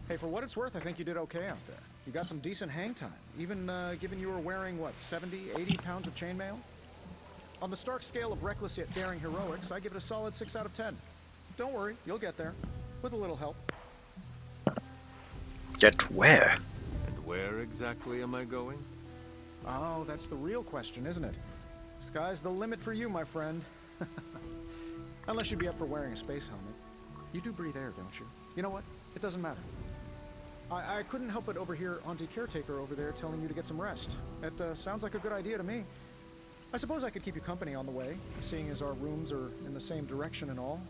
Hey, for what it's worth, I think you did okay out there. You got some decent hang time, even given you were wearing, what, 70, 80 pounds of chainmail? On the Stark scale of reckless yet daring heroics, I give it a solid 6 out of 10. Don't worry, you'll get there. With a little help. Get where? And where exactly am I going? Oh, that's the real question, isn't it? Sky's the limit for you, my friend. Unless you'd be up for wearing a space helmet. You do breathe air, don't you? You know what? It doesn't matter. I couldn't help but overhear Auntie Caretaker over there telling you to get some rest. It sounds like a good idea to me. I suppose I could keep you company on the way, seeing as our rooms are in the same direction and all.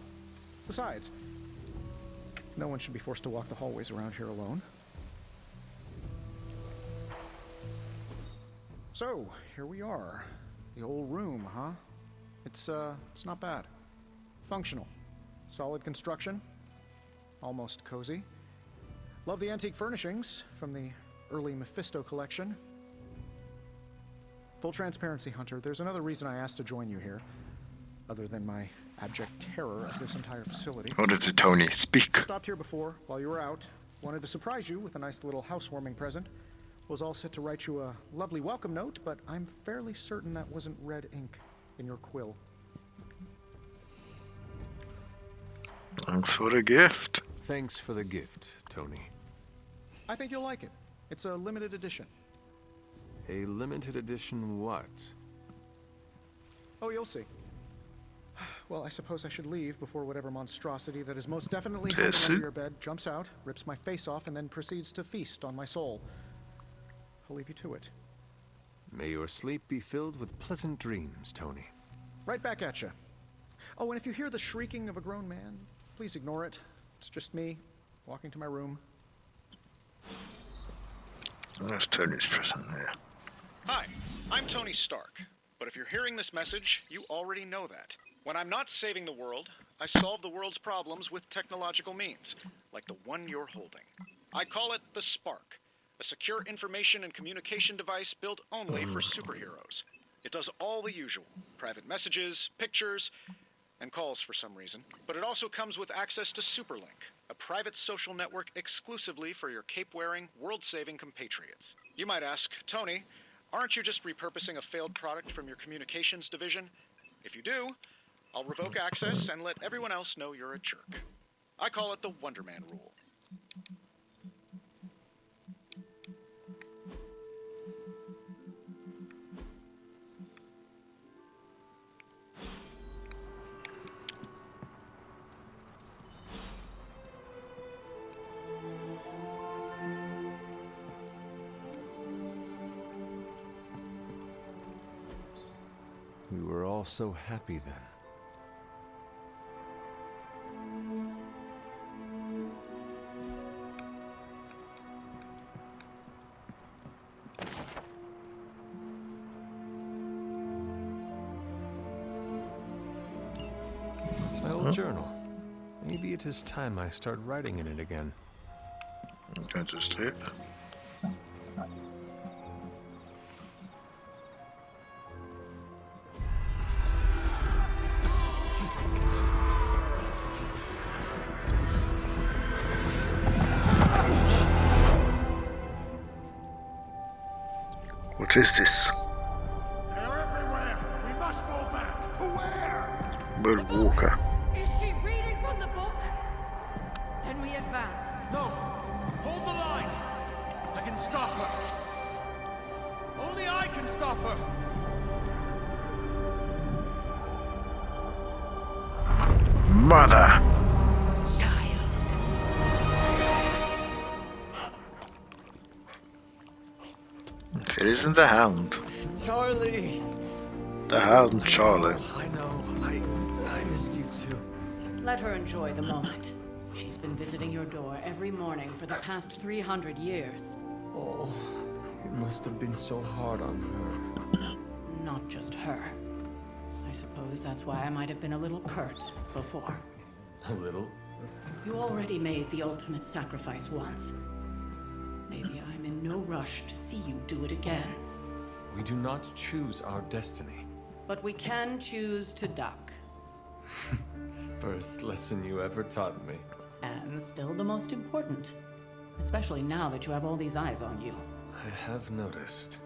Besides, no one should be forced to walk the hallways around here alone. So, here we are. The old room, huh? It's not bad. Functional. Solid construction. Almost cozy. Love the antique furnishings from the early Mephisto collection. Full transparency, Hunter, there's another reason I asked to join you here, other than my abject terror of this entire facility. What is it, Tony? Speak. Stopped here before, while you were out. Wanted to surprise you with a nice little housewarming present. Was all set to write you a lovely welcome note, but I'm fairly certain that wasn't red ink in your quill. Thanks for the gift. Thanks for the gift, Tony. I think you'll like it. It's a limited edition. A limited edition what? Oh, you'll see. Well, I suppose I should leave before whatever monstrosity that is most definitely hidden under your bed jumps out, rips my face off, and then proceeds to feast on my soul. I'll leave you to it. May your sleep be filled with pleasant dreams, Tony. Right back at you. Oh, and if you hear the shrieking of a grown man, please ignore it. It's just me, walking to my room. There's Tony's present there. Hi, I'm Tony Stark. But if you're hearing this message, you already know that. When I'm not saving the world, I solve the world's problems with technological means, like the one you're holding. I call it the Spark, a secure information and communication device built only for superheroes. It does all the usual, private messages, pictures, and calls for some reason. But it also comes with access to Superlink, a private social network exclusively for your cape-wearing, world-saving compatriots. You might ask, Tony, aren't you just repurposing a failed product from your communications division? If you do, I'll revoke access and let everyone else know you're a jerk. I call it the Wonder Man rule. We were all so happy then. My old journal. Maybe it is time I start writing in it again. Go to sleep. What is this? They're everywhere! We must fall back! To where? Bird Walker. Is she reading from the book? Then we advance. No! Hold the line! I can stop her! Only I can stop her! Mother! It isn't the Hound. Charlie! The Hound, Charlie. I know. I missed you too. Let her enjoy the moment. She's been visiting your door every morning for the past 300 years. Oh, it must have been so hard on her. Not just her. I suppose that's why I might have been a little curt before. A little? You already made the ultimate sacrifice once. Maybe I'm in no rush to see you do it again. We do not choose our destiny. But we can choose to duck. First lesson you ever taught me. And still the most important. Especially now that you have all these eyes on you. I have noticed.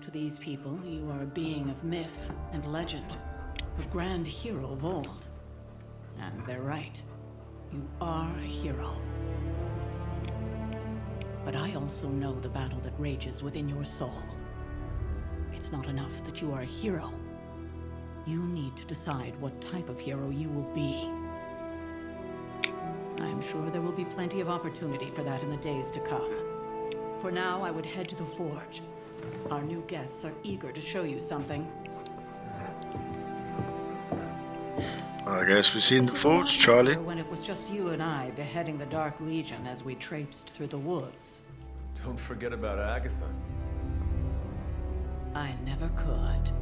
To these people, you are a being of myth and legend. A grand hero of old. And they're right. You are a hero. But I also know the battle that rages within your soul. It's not enough that you are a hero. You need to decide what type of hero you will be. I am sure there will be plenty of opportunity for that in the days to come. For now, I would head to the Forge. Our new guests are eager to show you something. I guess we've seen the Forge, Charlie. When it was just you and I beheading the Dark Legion as we traipsed through the woods. Don't forget about Agatha. I never could.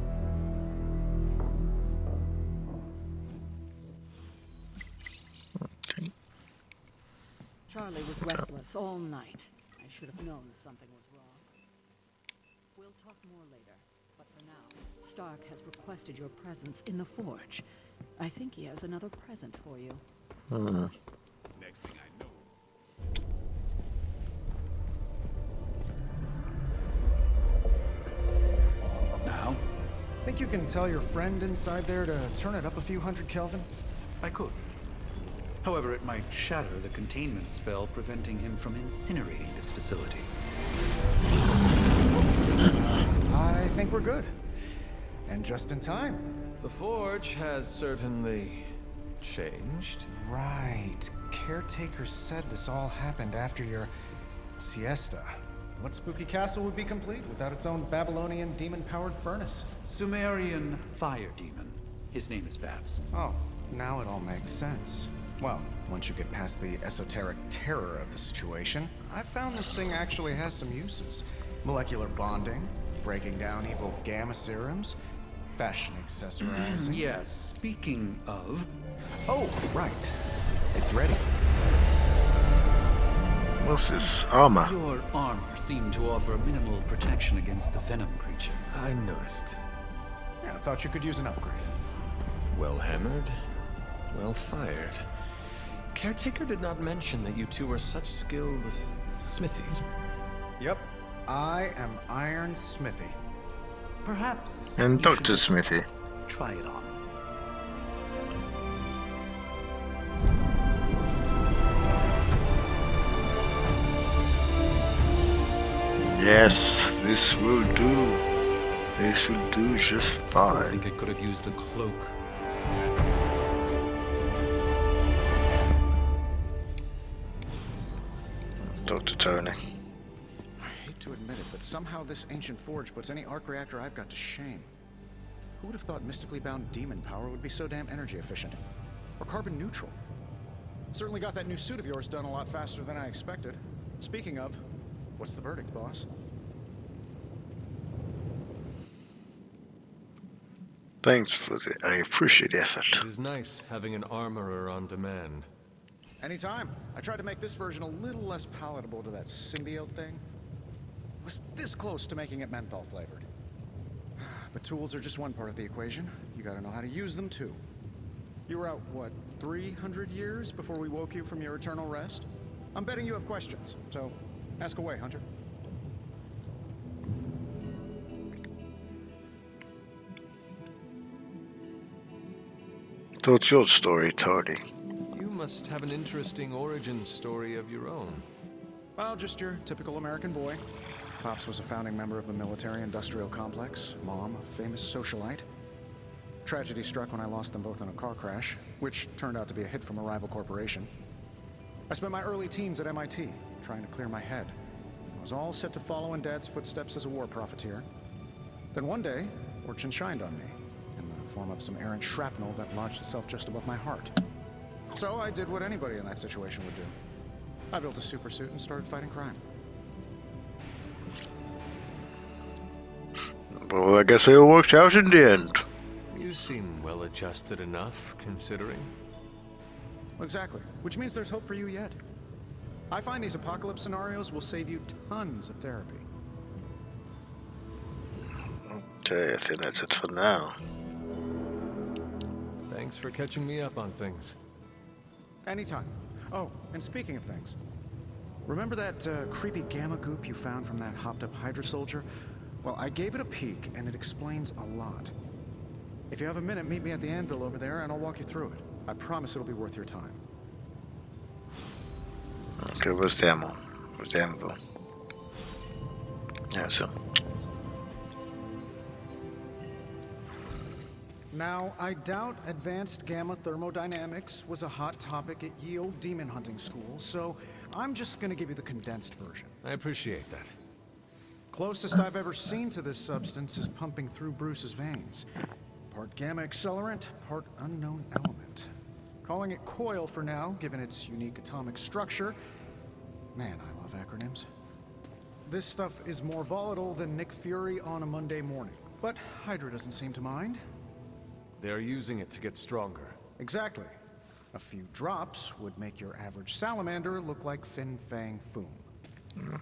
Charlie was restless all night. I should have known something was wrong. We'll talk more later, but for now, Stark has requested your presence in the Forge. I think he has another present for you. Next thing I know. Now? Think you can tell your friend inside there to turn it up a few hundred Kelvin? I could. However, it might shatter the containment spell preventing him from incinerating this facility. I think we're good. And just in time. The Forge has certainly changed. Right. Caretaker said this all happened after your siesta. What spooky castle would be complete without its own Babylonian demon-powered furnace? Sumerian fire demon. His name is Babs. Oh, now it all makes sense. Well, once you get past the esoteric terror of the situation, I've found this thing actually has some uses. Molecular bonding, breaking down evil gamma serums, fashion accessorizing. Yes, speaking of... Oh, right. It's ready. What's this? Armor. Your armor seemed to offer minimal protection against the venom creature. I noticed. Yeah, I thought you could use an upgrade. Well hammered, well fired. Caretaker did not mention that you two were such skilled smithies. Yep. I am Iron Smithy. Perhaps... And you Dr. should Smithy. try it on. Yes, this will do. This will do just I fine. think it could have used a cloak. Dr. Tony. I hate to admit it, but somehow this ancient forge puts any arc reactor I've got to shame. Who would have thought mystically bound demon power would be so damn energy efficient? Or carbon neutral? Certainly got that new suit of yours done a lot faster than I expected. Speaking of, what's the verdict, boss? Thanks for the... I appreciate the effort. It is nice having an armorer on demand. Anytime. I tried to make this version a little less palatable to that symbiote thing. Was this close to making it menthol flavored. But tools are just one part of the equation. You gotta know how to use them too. You were out, what, 300 years before we woke you from your eternal rest? I'm betting you have questions, so ask away, Hunter. So what's your story, Tony? You must have an interesting origin story of your own. Well, just your typical American boy. Pops was a founding member of the military-industrial complex. Mom, a famous socialite. Tragedy struck when I lost them both in a car crash, which turned out to be a hit from a rival corporation. I spent my early teens at MIT, trying to clear my head. I was all set to follow in Dad's footsteps as a war profiteer. Then one day, fortune shined on me, in the form of some errant shrapnel that lodged itself just above my heart. So I did what anybody in that situation would do. I built a supersuit and started fighting crime. Well, I guess it all worked out in the end. You seem well adjusted enough, considering. Exactly. Which means there's hope for you yet. I find these apocalypse scenarios will save you tons of therapy. Okay, I think that's it for now. Thanks for catching me up on things. Anytime. Oh, and speaking of things, Remember that creepy gamma goop you found from that hopped-up Hydra soldier? Well, I gave it a peek, and it explains a lot. If you have a minute, meet me at the anvil over there, and I'll walk you through it. I promise it'll be worth your time. Okay, where's the ammo? Where's the ammo? Yeah, so. Now, I doubt advanced gamma thermodynamics was a hot topic at ye old demon hunting school, so I'm just gonna give you the condensed version. I appreciate that. Closest I've ever seen to this substance is pumping through Bruce's veins. Part gamma accelerant, part unknown element. Calling it coil for now, given its unique atomic structure. Man, I love acronyms. This stuff is more volatile than Nick Fury on a Monday morning. But Hydra doesn't seem to mind. They're using it to get stronger. Exactly. A few drops would make your average salamander look like Fin Fang Foom.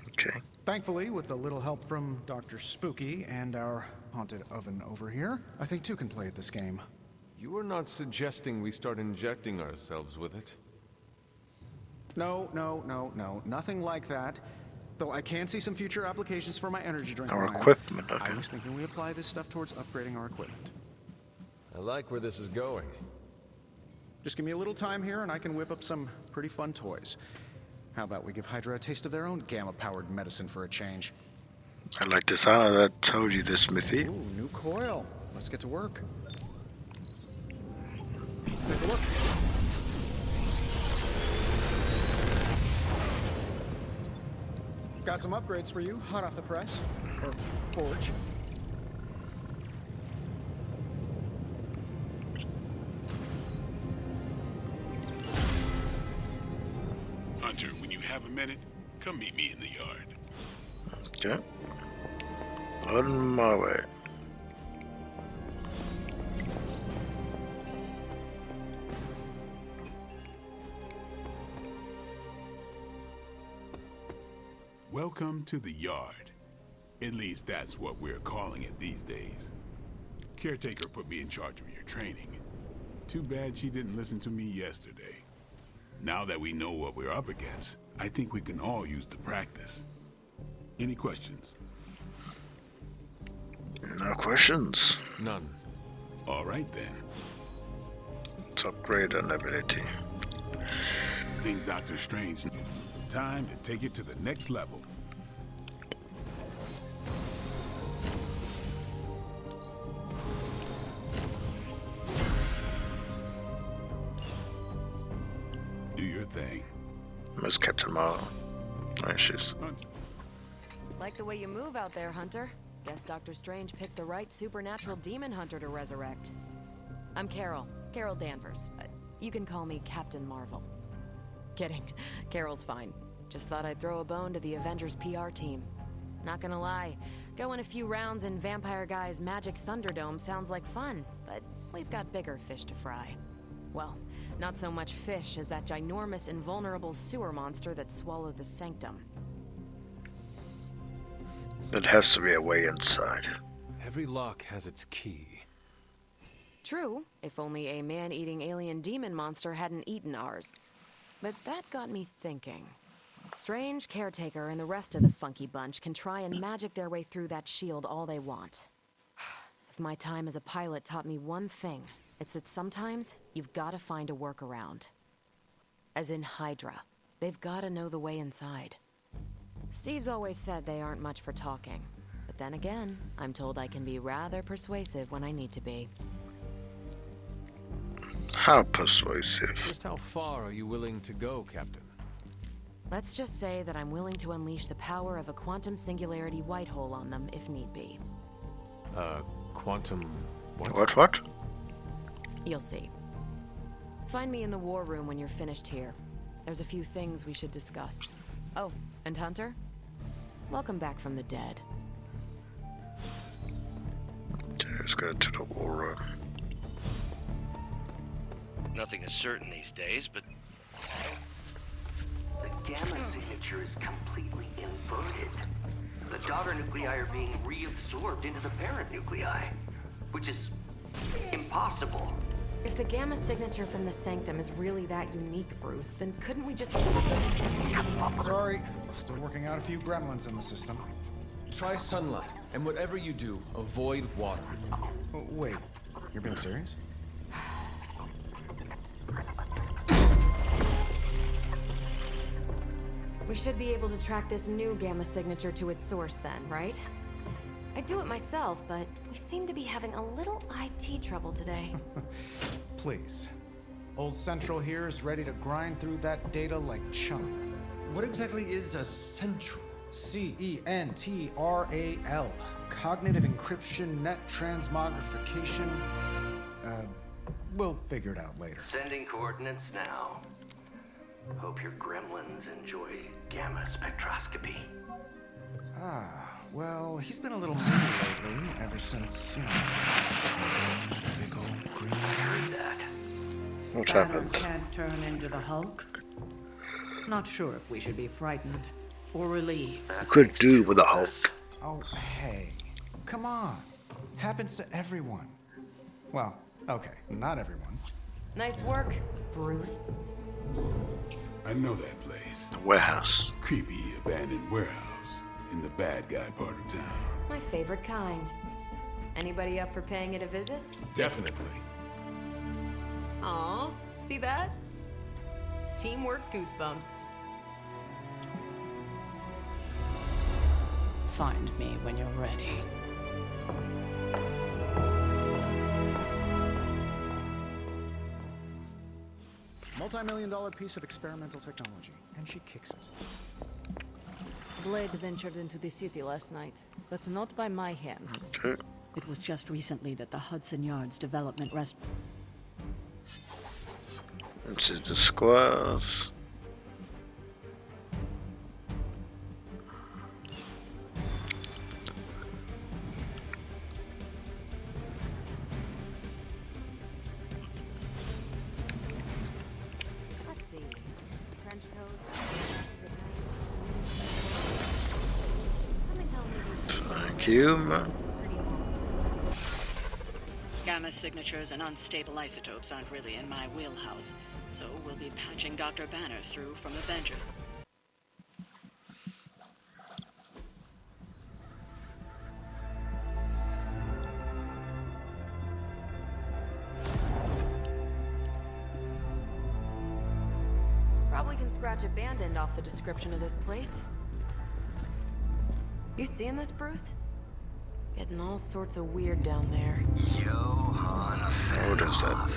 Okay. Thankfully, with a little help from Dr. Spooky and our haunted oven over here, I think two can play at this game. You are not suggesting we start injecting ourselves with it? No, nothing like that. Though I can see some future applications for my energy drink Our line. equipment, I okay. was thinking we apply this stuff towards upgrading our equipment. I like where this is going. Just give me a little time here and I can whip up some pretty fun toys. How about we give Hydra a taste of their own gamma-powered medicine for a change? I like the sound of that. Told you this, Smithy. Ooh, new coil. Let's get to work. Take a look. Got some upgrades for you, hot off the press. Or forge. Hunter, when you have a minute, come meet me in the yard. Okay. On my way. Welcome to the yard. At least that's what we're calling it these days. Caretaker put me in charge of your training. Too bad she didn't listen to me yesterday. Now that we know what we're up against, I think we can all use the practice. Any questions? No questions. None. All right then. Let's upgrade an ability. Think Dr. Strange. Time to take it to the next level. Do your thing. Miss Captain Marvel. No issues. Hunter. Like the way you move out there, Hunter. Guess Dr. Strange picked the right supernatural demon hunter to resurrect. I'm Carol Danvers. You can call me Captain Marvel. Kidding. Carol's fine. Just thought I'd throw a bone to the Avengers PR team. Not gonna lie, going a few rounds in Vampire Guy's Magic Thunderdome sounds like fun, but we've got bigger fish to fry. Well, not so much fish as that ginormous invulnerable sewer monster that swallowed the Sanctum. There has to be a way inside. Every lock has its key. True, if only a man-eating alien demon monster hadn't eaten ours. But that got me thinking. Strange, Caretaker, and the rest of the funky bunch can try and magic their way through that shield all they want. If my time as a pilot taught me one thing, it's that sometimes you've got to find a workaround. As in Hydra. They've got to know the way inside. Steve's always said they aren't much for talking. But then again, I'm told I can be rather persuasive when I need to be. How persuasive? Just how far are you willing to go, Captain? Let's just say that I'm willing to unleash the power of a quantum singularity white hole on them if need be. Quantum... What? You'll see. Find me in the war room when you're finished here. There's a few things we should discuss. Oh, and Hunter? Welcome back from the dead. Okay, let's go to the war room. Nothing is certain these days, but... The gamma signature is completely inverted. The daughter nuclei are being reabsorbed into the parent nuclei, which is impossible. If the gamma signature from the Sanctum is really that unique, Bruce, then couldn't we just... Sorry, Still working out a few gremlins in the system. Try sunlight, and whatever you do, avoid water. Oh, wait, you're being serious? We should be able to track this new gamma signature to its source then, right? I'd do it myself, but we seem to be having a little IT trouble today. Please. Old Central here is ready to grind through that data like chum. What exactly is a central? CENTRAL. Cognitive encryption, net transmogrification. We'll figure it out later. Sending coordinates now. Hope your gremlins enjoy gamma spectroscopy. Well, he's been a little moody lately, ever since, you know, big old green. Heard that. What Banner happened? can't turn into the Hulk. Not sure if we should be frightened or relieved. Could do with a Hulk. Oh, hey. Come on. Happens to everyone. Well, okay, not everyone. Nice work, Bruce. I know that place. The warehouse. Creepy, abandoned warehouse in the bad guy part of town. My favorite kind. Anybody up for paying it a visit? Definitely. Aw, see that? Teamwork goosebumps. Find me when you're ready. Multi-million-dollar piece of experimental technology, and she kicks it. Blade ventured into the city last night, but not by my hand. Okay. It was just recently that the Hudson Yards development rest. This is the squares. Let's see. Trench coat, glasses at night. Something telling me this Thank you, man. pretty long. Gamma signatures and unstable isotopes aren't really in my wheelhouse, so we'll be patching Dr. Banner through from the Avenger. Probably can scratch abandoned off the description of this place. You seeing this, Bruce? Getting all sorts of weird down there. Johann What is that?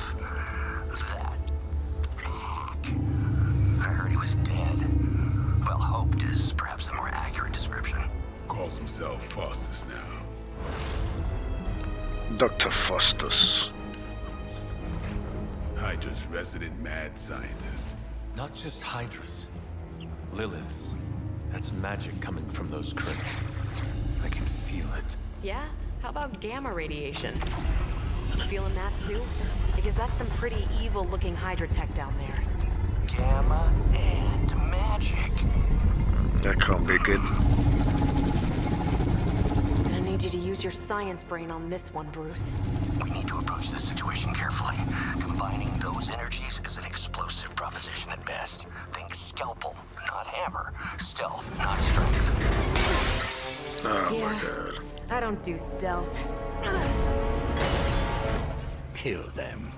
That hack. I heard he was dead. Well, hoped is perhaps a more accurate description. Calls himself Faustus now. Dr. Faustus. Hydra's resident mad scientist. Not just Hydra's. Lilith's. That's magic coming from those crypts. I can feel it. Yeah? How about gamma radiation? You feeling that too? Because that's some pretty evil-looking Hydra tech down there. Gamma and magic. That can't be good. Gonna need you to use your science brain on this one, Bruce. We need to approach this situation carefully. Combining those energies is an explosive proposition at best. Think scalpel, not hammer. Stealth, not strength. Oh Yeah. my god. I don't do stealth. Kill them.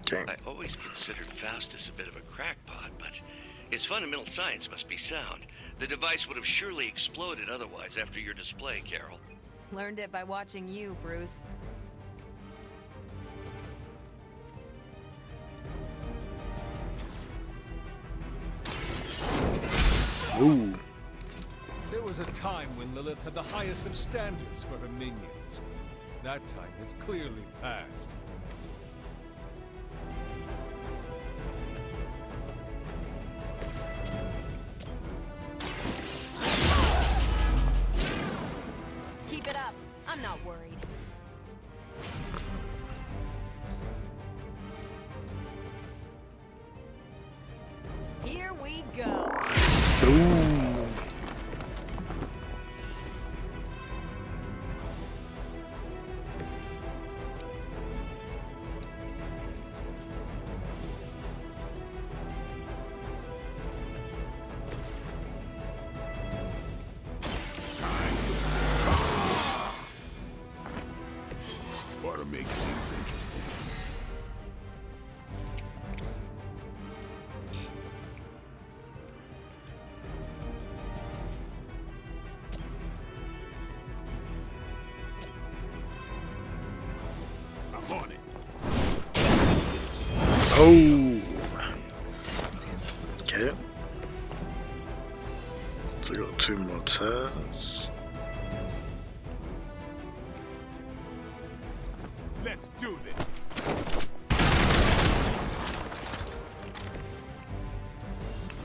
Okay. I always considered Faustus a bit of a crackpot, but his fundamental science must be sound. The device would have surely exploded otherwise after your display, Carol. Learned it by watching you, Bruce. Ooh. There was a time when Lilith had the highest of standards for her minions. That time has clearly passed. Keep it up. I'm not worried. Here we go. Ooh. Ought to make things interesting. I'm on it. Oh. Okay. So I got 2 more turns. Let's do this.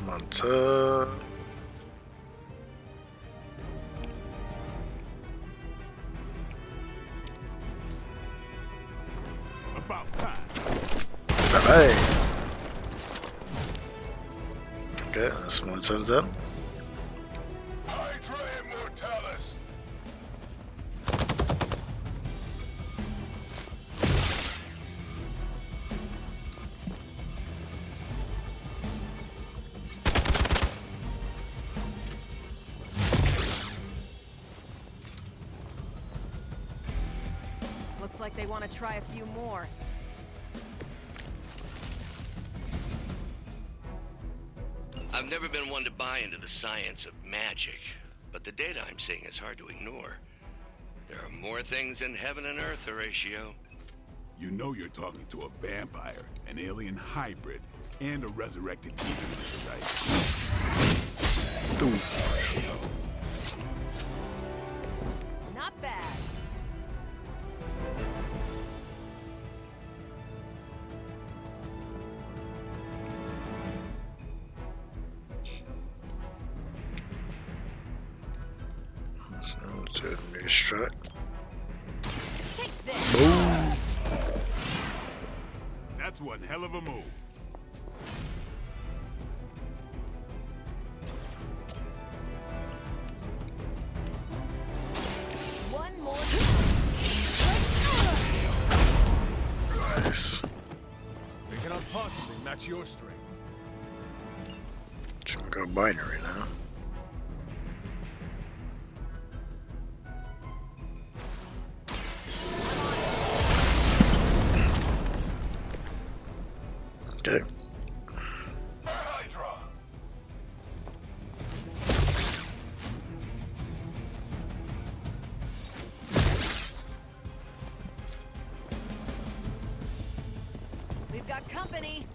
One turn. About time. Hey. Okay, that's more turns then. Hydra Immortalis. Looks like they want to try a few more. I've never been one to buy into the science of magic, but the data I'm seeing is hard to ignore. There are more things in heaven and earth, Horatio. You know you're talking to a vampire, an alien hybrid, and a resurrected demon, right? Not bad. Turn me strike. Take this. Boom. That's one hell of a move. One more. Nice. They cannot possibly match your strength. Should we go binary now? Okay. Hydra. We've got company.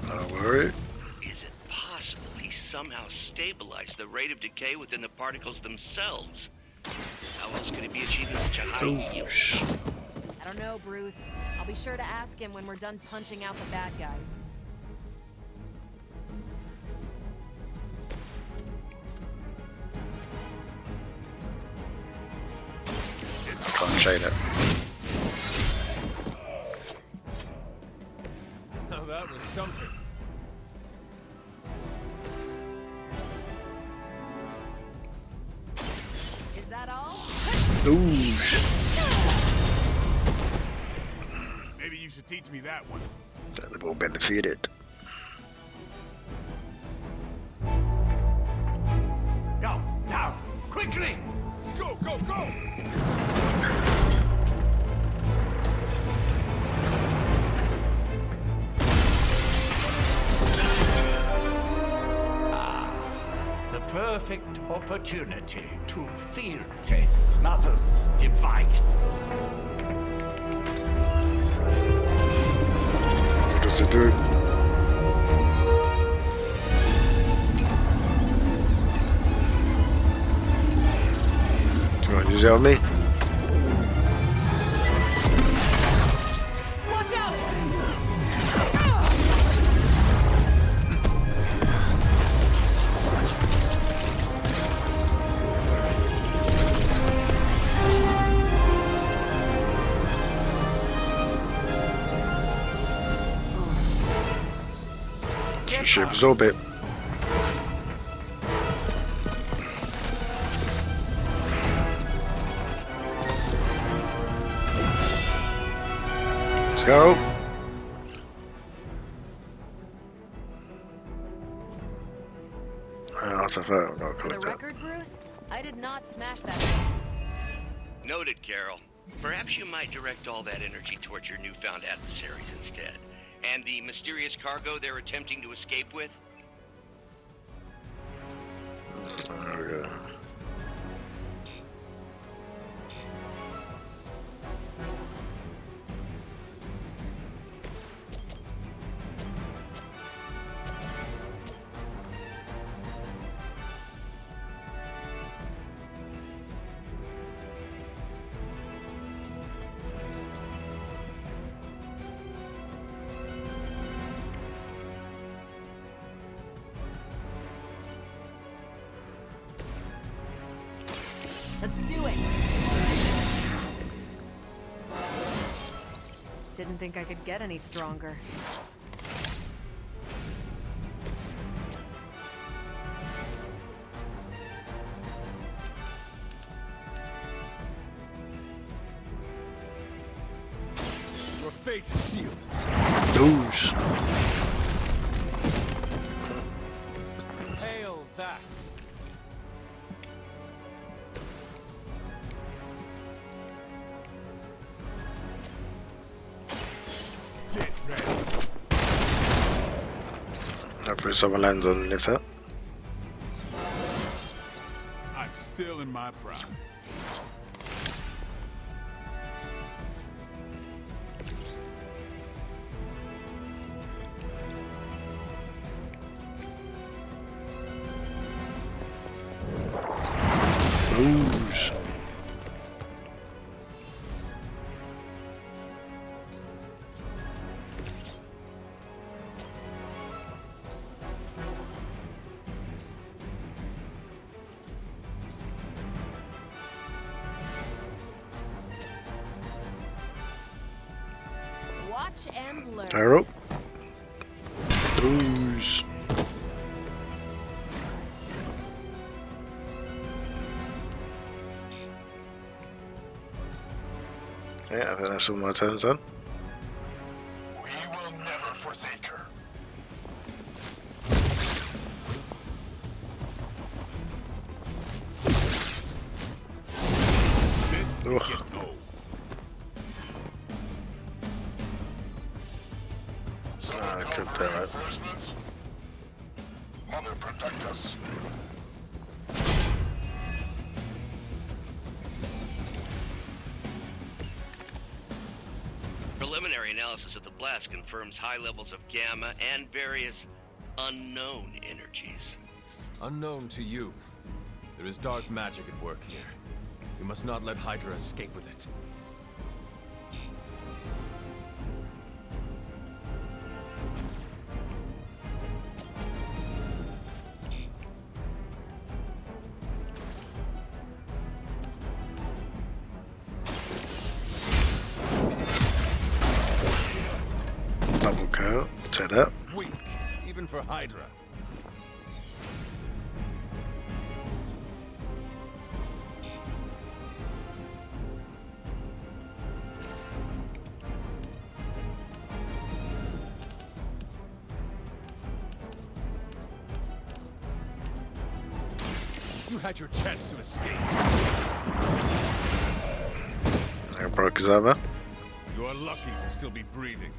Not worried. Is it possible he somehow stabilized the rate of decay within the particles themselves? How else could it be achieving such a high yield? I don't know, Bruce. I'll be sure to ask him when we're done punching out the bad guys. Can't chain it. Now that was something. Is that all? Ooh, shit. Maybe you should teach me that one. They've all been defeated. Go, now, quickly! Let's go, go, go! The perfect opportunity to field test Mother's device. What does it do? Do you want to tell me? Watch out! Get Actually, absorb it. Let's go. For the record, Bruce, I did not smash that. Noted, Carol. Perhaps you might direct all that energy towards your newfound adversaries instead. And the mysterious cargo they're attempting to escape with? There we go. Let's do it! Didn't think I could get any stronger. Your fate is sealed. Douche. Hail that. Get ready. Hopefully someone lands underneath that. I'm still in my prime. Douche. Watch and learn. Arrow. Douche. Yeah, I think that's all my turns done. We will never forsake her. This is Ugh. getting old. I could do it. Mother, protect us. Preliminary analysis of the blast confirms high levels of gamma and various unknown energies. Unknown to you, there is dark magic at work here. We must not let Hydra escape with it. Double coat. Take that. Weak, even for Hydra. You had your chance to escape. I broke his over. You are lucky to still be breathing.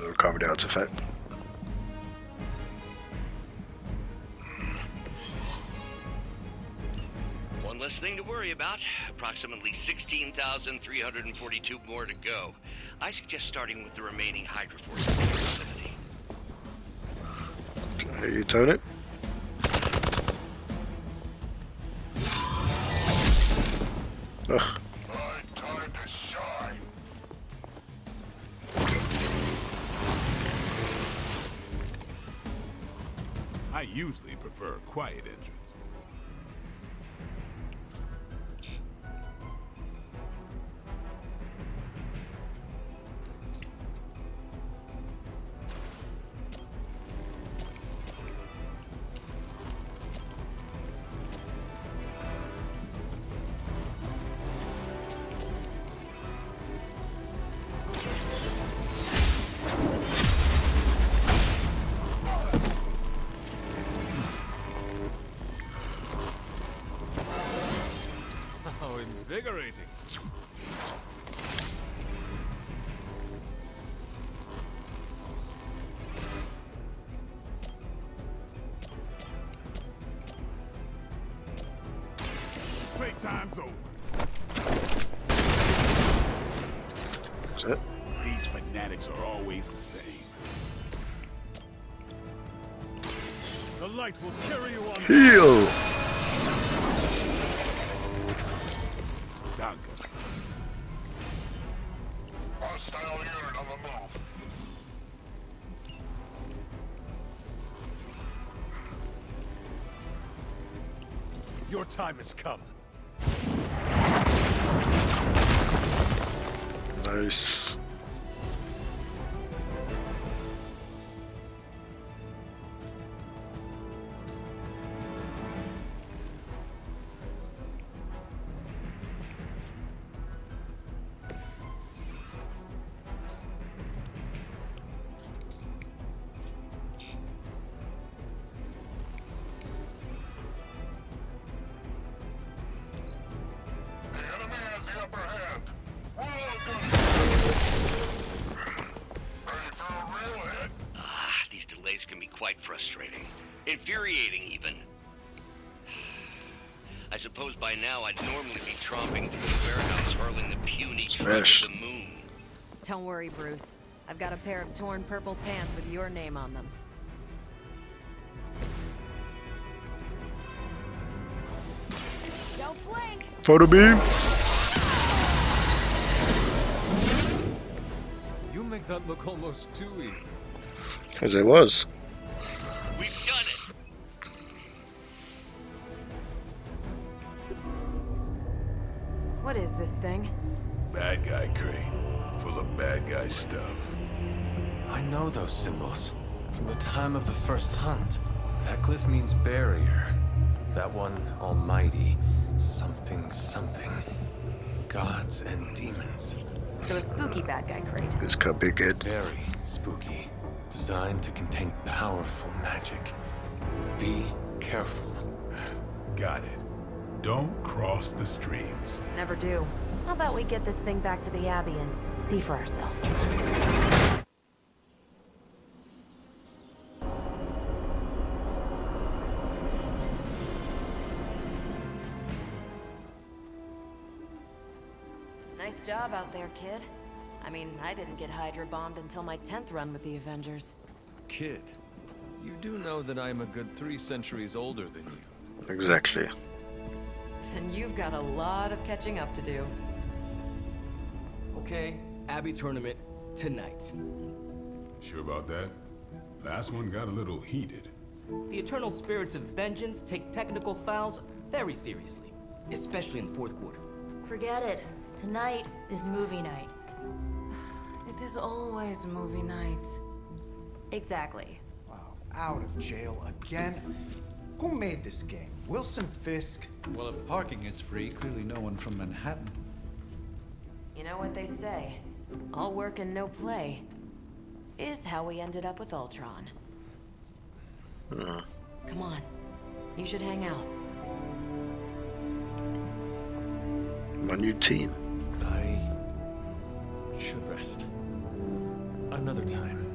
Recovered the artifact. One less thing to worry about. Approximately 16,342 more to go. I suggest starting with the remaining Hydra forces in the vicinity. Okay, you turn it. Ugh. My time to shine. I usually prefer a quiet entrance. Invigorating. Playtime's over. That's it. These fanatics are always the same. The light will carry you on. Heal! Hostile unit on the move. Your time has come. Nice. Can be quite frustrating. Infuriating, even. I suppose by now I'd normally be tromping through the warehouse hurling the puny trash of the moon. Don't worry, Bruce. I've got a pair of torn purple pants with your name on them. Don't blink! Photo beam! You make that look almost too easy. Because I was. We've done it! What is this thing? Bad guy crate. Full of bad guy stuff. I know those symbols. From the time of the first hunt. That glyph means barrier. That one, almighty. Something, something. Gods and demons. So a spooky bad guy crate. It's got big head. Very spooky. Designed to contain powerful magic. Be careful. Got it. Don't cross the streams. Never do. How about we get this thing back to the Abbey and see for ourselves? Nice job out there, kid. I mean, I didn't get Hydra bombed until my 10th run with the Avengers. Kid, you do know that I'm a good 3 centuries older than you. Exactly. Then you've got a lot of catching up to do. Okay, Abbey tournament tonight. Sure about that? Last one got a little heated. The eternal spirits of vengeance take technical fouls very seriously, especially in the fourth quarter. Forget it. Tonight is movie night. It is always movie night. Exactly. Wow, out of jail again? Who made this game? Wilson Fisk? Well, if parking is free, clearly no one from Manhattan. You know what they say? All work and no play is how we ended up with Ultron. Come on. You should hang out. My new team. I should rest. Another time.